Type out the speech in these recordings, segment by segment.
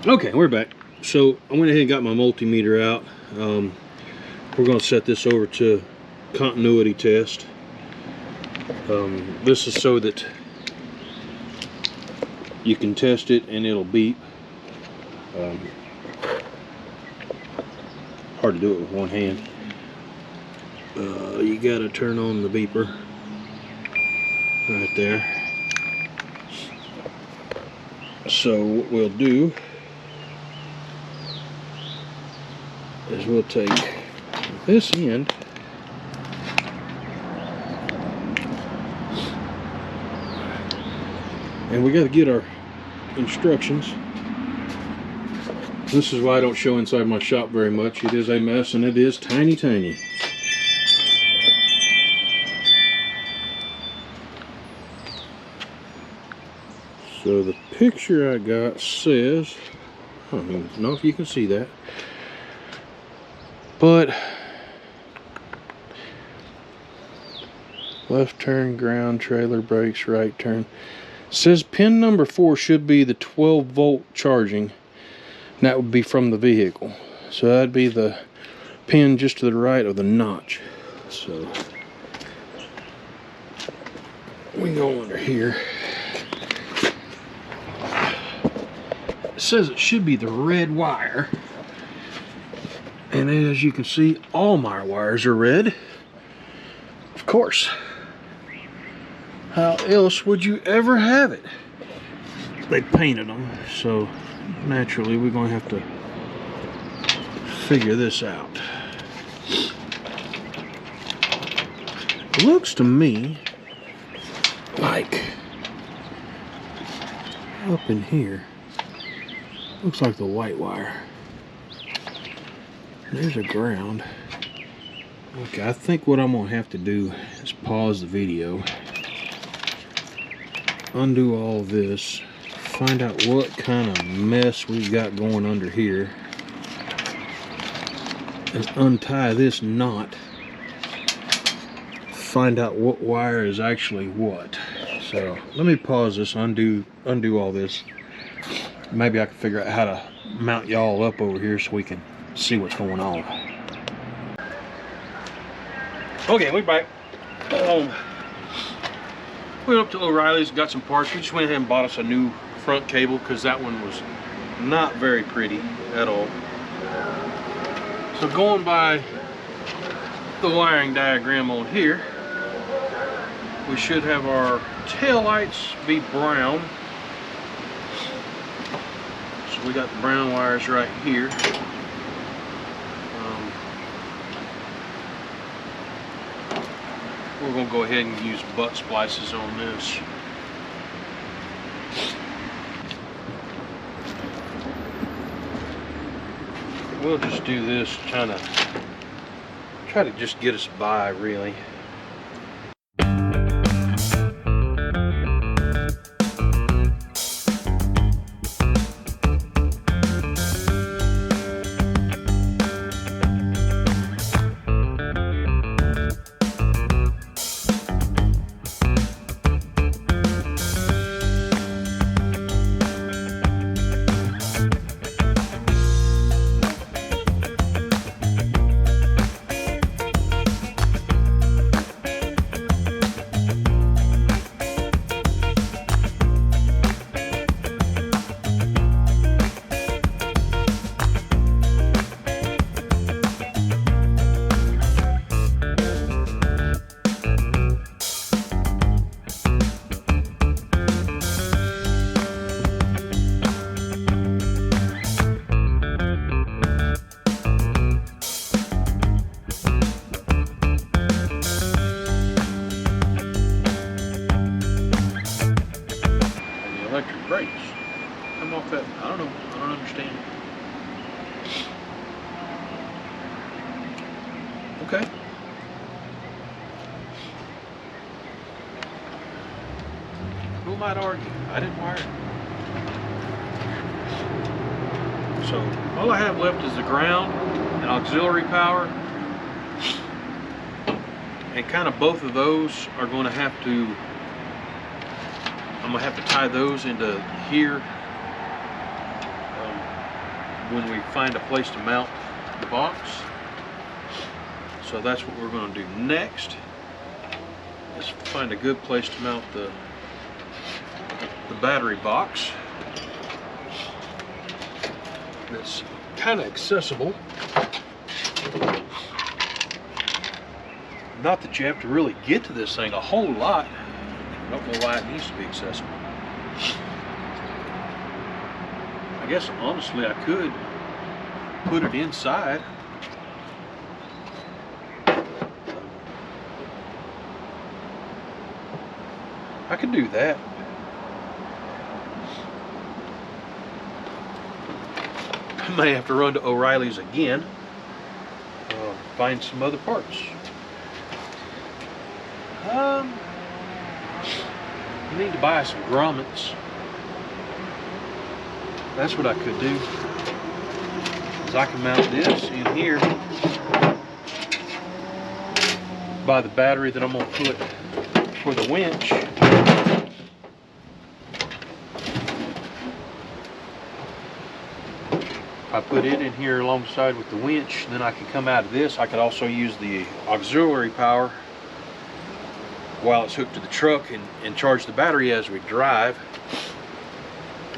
Okay, we're back. So I went ahead and got my multimeter out. We're going to set this over to continuity test. This is so that you can test it and it'll beep. Hard to do it with one hand. You got to turn on the beeper right there. So what we'll do is we'll take this end and we got to get our instructions. This is why I don't show inside my shop very much. It is a mess and it is tiny. So the picture I got says, I don't even know if you can see that, but left turn, ground, trailer, brakes, right turn. It says pin number 4 should be the 12-volt charging. And that would be from the vehicle. So that'd be the pin just to the right of the notch. So we go under here. It says it should be the red wire. And as you can see, all my wires are red. Of course. How else would you ever have it? They painted them, so naturally we're going to have to figure this out. It looks to me like up in here, looks like the white wire. There's a ground. Okay, I think what I'm going to have to do is pause the video, undo all this, find out what kind of mess we've got going under here, and untie this knot, find out what wire is actually what. So let me pause this, undo all this. Maybe I can figure out how to mount y'all up over here so we can see what's going on. Okay, we're back. We went up to O'Reilly's, got some parts. We just went ahead and bought us a new front cable because that one was not very pretty at all. So going by the wiring diagram on here, we should have our tail lights be brown. So we got the brown wires right here. We're going to go ahead and use butt splices on this. We'll just do this, try to just get us by, really. Electric brakes come off that. I don't know. I don't understand. Okay. Who might argue? I didn't wire it. So all I have left is the ground and auxiliary power, and kind of both of those are going to have to. I'm gonna have to tie those into here. when we find a place to mount the box. So that's what we're going to do next, is find a good place to mount the battery box that's kind of accessible. Not that you have to really get to this thing a whole lot. I don't know why it needs to be accessible. I guess honestly I could put it inside. I could do that. I may have to run to O'Reilly's again, find some other parts. I need to buy some grommets. That's what I could do, is I can mount this in here by the battery that I'm going to put for the winch. I put it in here alongside with the winch, then I can come out of this. I could also use the auxiliary power while it's hooked to the truck and charge the battery as we drive.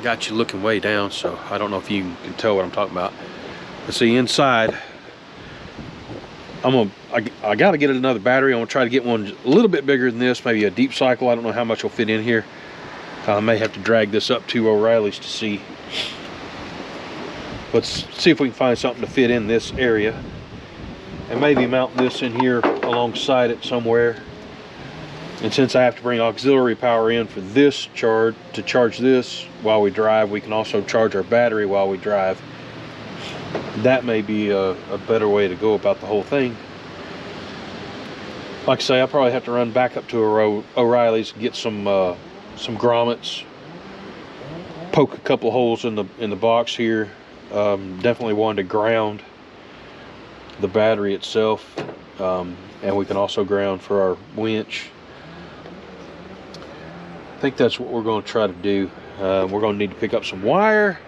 Got you looking way down, so I don't know if you can tell what I'm talking about. But see, inside, I got to get another battery. I'm gonna try to get one a little bit bigger than this, maybe a deep cycle. I don't know how much will fit in here. I may have to drag this up to O'Reilly's to see. Let's see if we can find something to fit in this area, and maybe mount this in here alongside it somewhere. And since I have to bring auxiliary power in for this charge, to charge this while we drive, we can also charge our battery while we drive. That may be a better way to go about the whole thing. Like I say, I probably have to run back up to O'Reilly's and get some grommets, poke a couple holes in the box here. Definitely one to ground the battery itself, and we can also ground for our winch. I think that's what we're going to try to do. We're going to need to pick up some wire.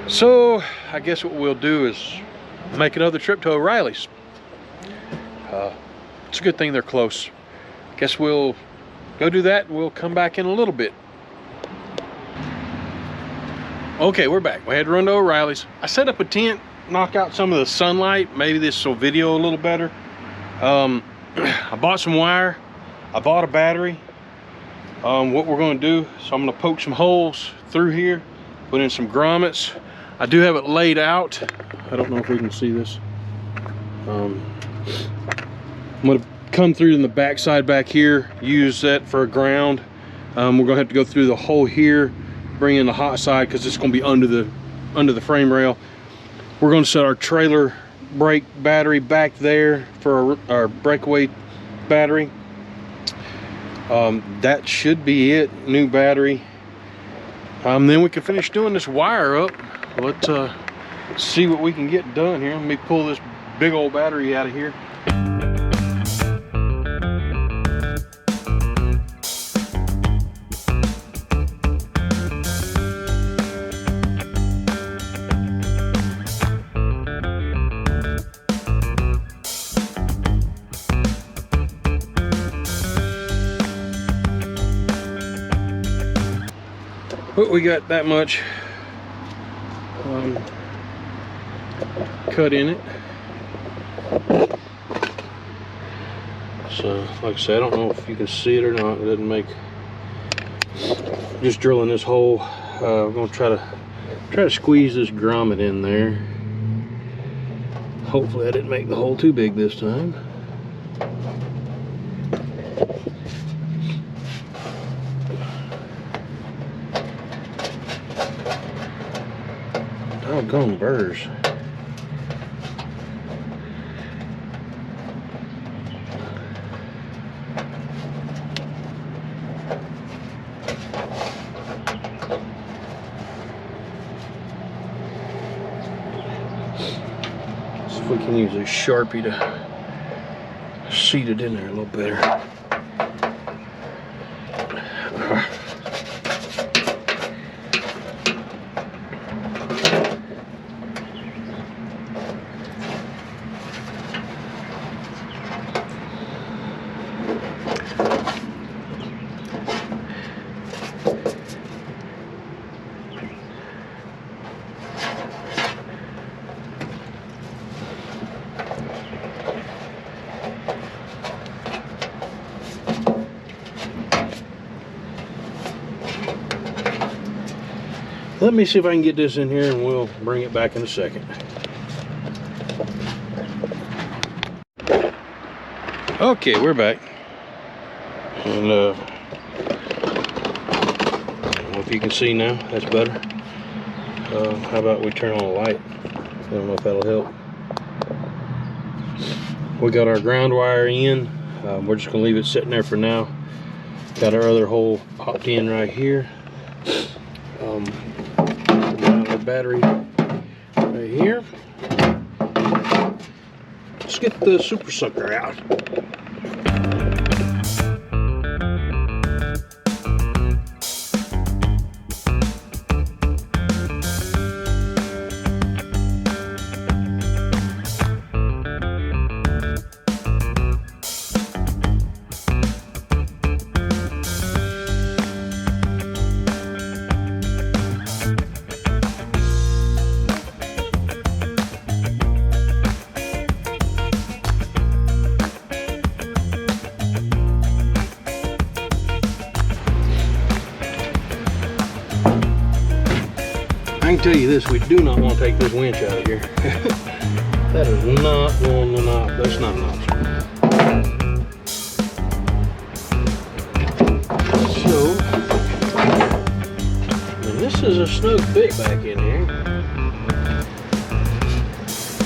So I guess what we'll do is make another trip to O'Reilly's. It's a good thing they're close. Guess we'll go do that, and we'll come back in a little bit. Okay, we're back. We had to run to O'Reilly's. I set up a tent, knock out some of the sunlight. Maybe this will video a little better. I bought some wire. I bought a battery. What we're going to do, so I'm going to poke some holes through here, put in some grommets. I do have it laid out. I don't know if we can see this. I'm going to come through in the back side back here, use that for a ground. We're going to have to go through the hole here, bring in the hot side because it's going to be under the frame rail. We're going to set our trailer brake battery back there for our breakaway battery. That should be it. New battery. Then we can finish doing this wire up. Let's see what we can get done here. Let me pull this big old battery out of here. But we got that much cut in it. So like I said, I don't know if you can see it or not. It doesn't make, just drilling this hole. We're gonna try to squeeze this grommet in there. Hopefully I didn't make the hole too big this time. Doggone burrs. See if we can use a Sharpie to seat it in there a little better. Let me see if I can get this in here and we'll bring it back in a second. Okay, we're back. And I don't know if you can see now, that's better. How about we turn on the light? I don't know if that'll help. We got our ground wire in. We're just gonna leave it sitting there for now. Got our other hole popped in right here. Got our battery right here. Let's get the super sucker out. I can tell you this, we do not want to take this winch out of here. That is not one to not, that's not an option. So, and this is a snug fit back in here.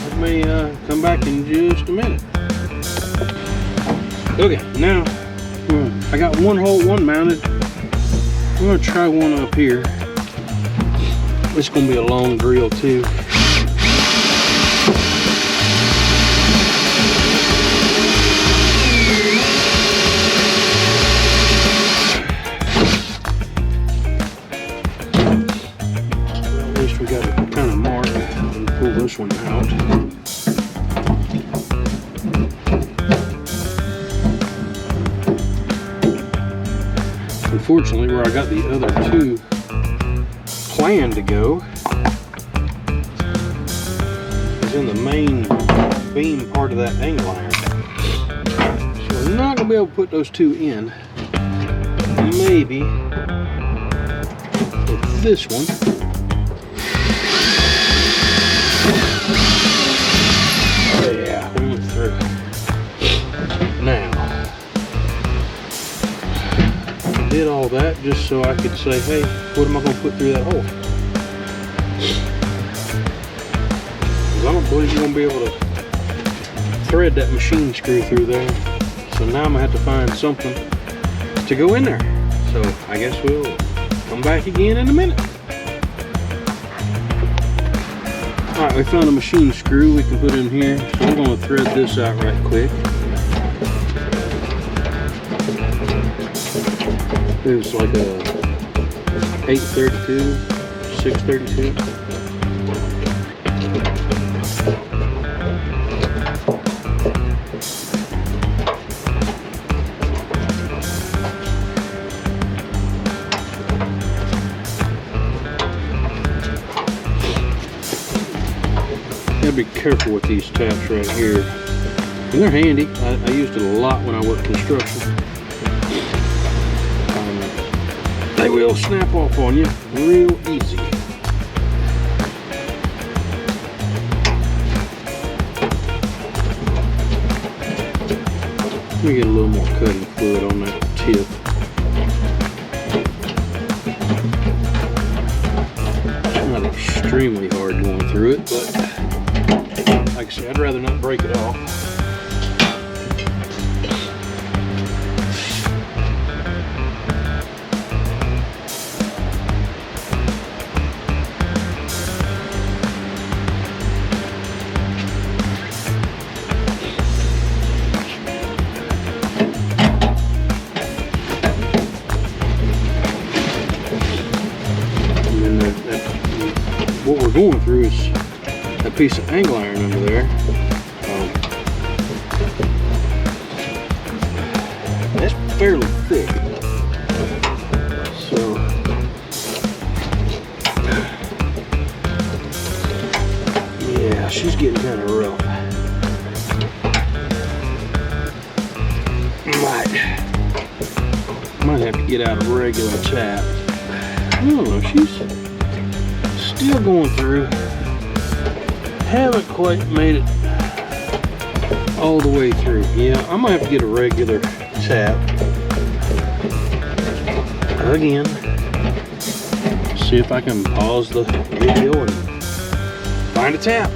Let me come back in just a minute. Okay, now, I got one mounted. I'm going to try one up here. It's going to be a long drill too. Well, at least we got to kind of mark and pull this one out. Unfortunately, where I got the other two plan to go is in the main beam part of that angle iron. So we're not going to be able to put those two in. Maybe with this one. Oh yeah, we went through. Now, I did all that just so I could say, hey, what am I going to put through that hole? Because I don't believe you're going to be able to thread that machine screw through there. So now I'm going to have to find something to go in there. So I guess we'll come back again in a minute. Alright, we found a machine screw we can put in here. So I'm going to thread this out right quick. It's like a 832, 632. Gotta be careful with these taps right here. And they're handy. I used it a lot when I worked construction. They will snap off on you real easy. Let me get a little more cutting fluid on that tip. It's not extremely hard going through it, but like I said, I'd rather not break it off. What we're going through is a piece of angle iron under there. That's fairly thick. So yeah, she's getting kind of rough. Might have to get out a regular tap. I don't know, she's Still going through. Haven't quite made it all the way through. Yeah, I'm gonna have to get a regular tap again. See if I can pause the video and find a tap.